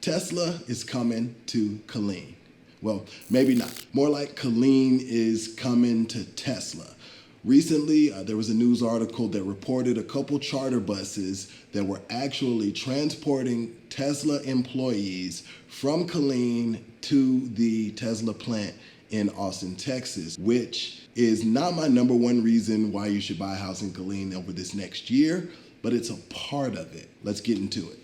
Tesla is coming to Killeen. Well, maybe not. More like Killeen is coming to Tesla. Recently, there was a news article that reported a couple charter buses that were actually transporting Tesla employees from Killeen to the Tesla plant in Austin, Texas, which is not my number one reason why you should buy a house in Killeen over this next year, but it's a part of it. Let's get into it.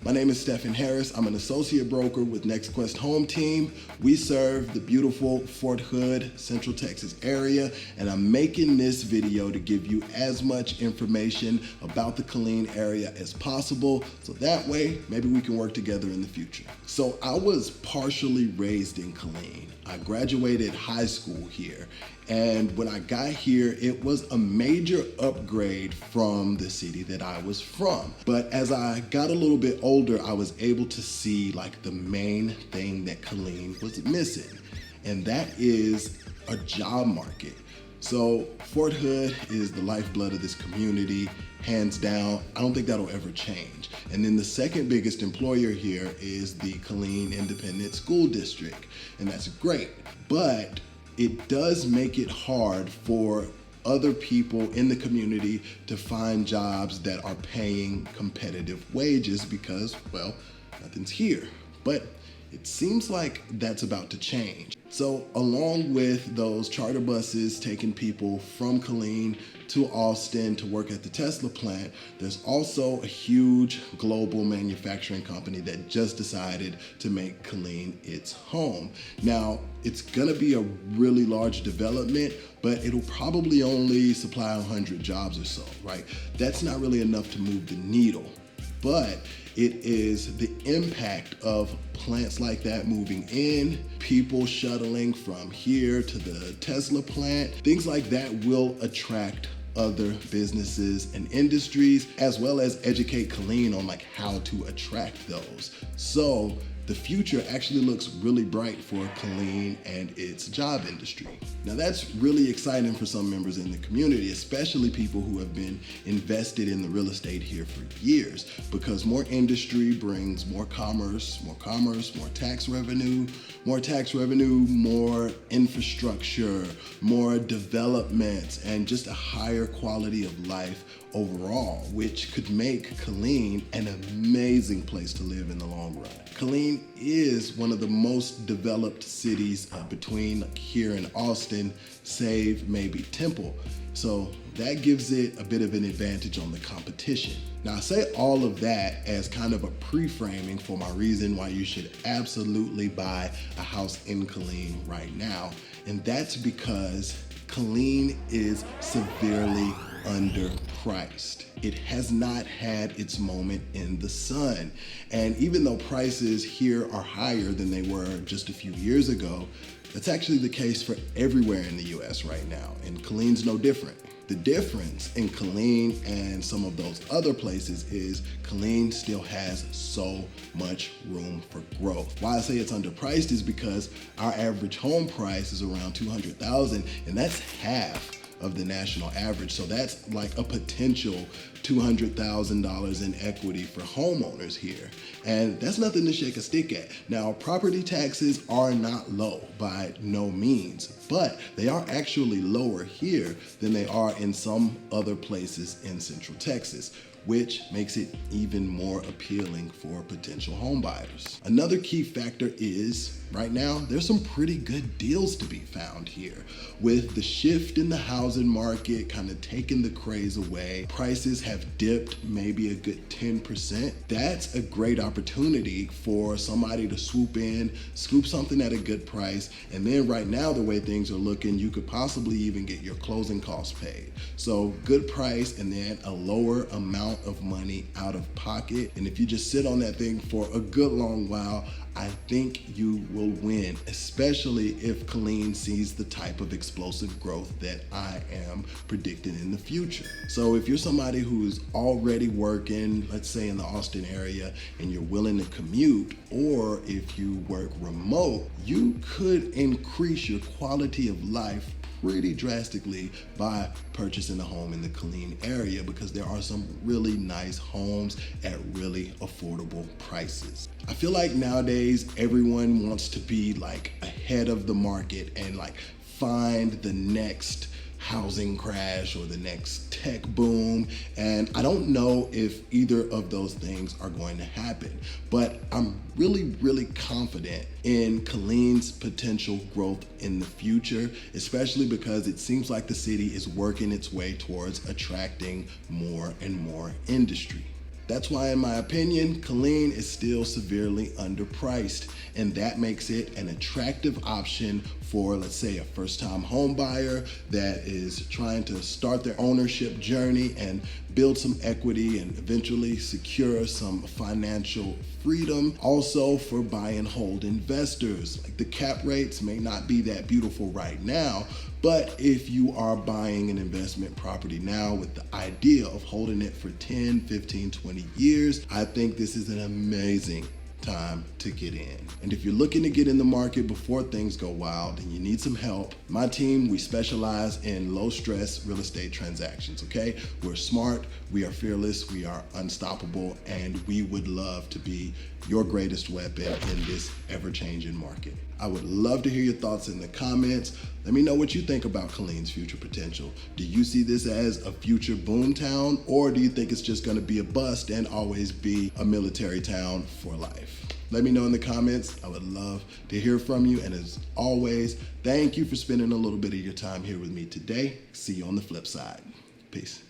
My name is Stephen Harris. I'm an associate broker with NextQuest Home Team. We serve the beautiful Fort Hood, Central Texas area, and I'm making this video to give you as much information about the Killeen area as possible, so that way maybe we can work together in the future. So I was partially raised in Killeen. I graduated high school here, and when I got here, it was a major upgrade from the city that I was from. But as I got a little bit older, I was able to see like the main thing that Killeen was missing, and that is a job market. So Fort Hood is the lifeblood of this community, hands down. I don't think that'll ever change. And then the second biggest employer here is the Killeen Independent School District, and that's great. But it does make it hard for other people in the community to find jobs that are paying competitive wages because, well, nothing's here. But it seems like that's about to change. So along with those charter buses taking people from Killeen to Austin to work at the Tesla plant, there's also a huge global manufacturing company that just decided to make Killeen its home. Now, it's gonna be a really large development, but it'll probably only supply 100 jobs or so, right? That's not really enough to move the needle, but it is the impact of plants like that moving in, people shuttling from here to the Tesla plant. Things like that will attract other businesses and industries, as well as educate Killeen on like how to attract those. So the future actually looks really bright for Killeen and its job industry. Now that's really exciting for some members in the community, especially people who have been invested in the real estate here for years, because more industry brings more commerce, more tax revenue, more infrastructure, more development, and just a higher quality of life overall, which could make Killeen an amazing place to live in the long run. Killeen is one of the most developed cities between here and Austin, save maybe Temple. So that gives it a bit of an advantage on the competition. Now I say all of that as kind of a pre-framing for my reason why you should absolutely buy a house in Killeen right now. And that's because Killeen is severely underpriced. It has not had its moment in the sun. And even though prices here are higher than they were just a few years ago, that's actually the case for everywhere in the US right now, and Killeen's no different. The difference in Killeen and some of those other places is Killeen still has so much room for growth. Why I say it's underpriced is because our average home price is around $200,000, and that's half of the national average. So that's like a potential $200,000 in equity for homeowners here. And that's nothing to shake a stick at. Now, property taxes are not low by no means, but they are actually lower here than they are in some other places in Central Texas, which makes it even more appealing for potential home buyers. Another key factor is, right now, there's some pretty good deals to be found here. With the shift in the housing market kind of taking the craze away, prices have dipped maybe a good 10%. That's a great opportunity for somebody to swoop in, scoop something at a good price, and then right now, the way things are looking, you could possibly even get your closing costs paid. So good price and then a lower amount of money out of pocket. And if you just sit on that thing for a good long while, I think you will win, especially if Killeen sees the type of explosive growth that I am predicting in the future. So if you're somebody who's already working, let's say in the Austin area, and you're willing to commute, or if you work remote, you could increase your quality of life pretty drastically by purchasing a home in the Killeen area, because there are some really nice homes at really affordable prices. I feel like nowadays everyone wants to be like ahead of the market and like find the next housing crash or the next tech boom, and I don't know if either of those things are going to happen, but I'm really confident in Killeen's potential growth in the future, especially because it seems like the city is working its way towards attracting more and more industry. That's why, in my opinion, Killeen is still severely underpriced, and that makes it an attractive option for, let's say, a first-time home buyer that is trying to start their ownership journey and build some equity and eventually secure some financial freedom. Also for buy and hold investors. Like, the cap rates may not be that beautiful right now, but if you are buying an investment property now with the idea of holding it for 10, 15, 20 years, I think this is an amazing time to get in. And if you're looking to get in the market before things go wild and you need some help, my team, we specialize in low stress real estate transactions, okay? We're smart, we are fearless, we are unstoppable, and we would love to be your greatest weapon in this ever-changing market. I would love to hear your thoughts in the comments. Let me know what you think about Killeen's future potential. Do you see this as a future boom town, or do you think it's just gonna be a bust and always be a military town for life? Let me know in the comments. I would love to hear from you. And as always, thank you for spending a little bit of your time here with me today. See you on the flip side. Peace.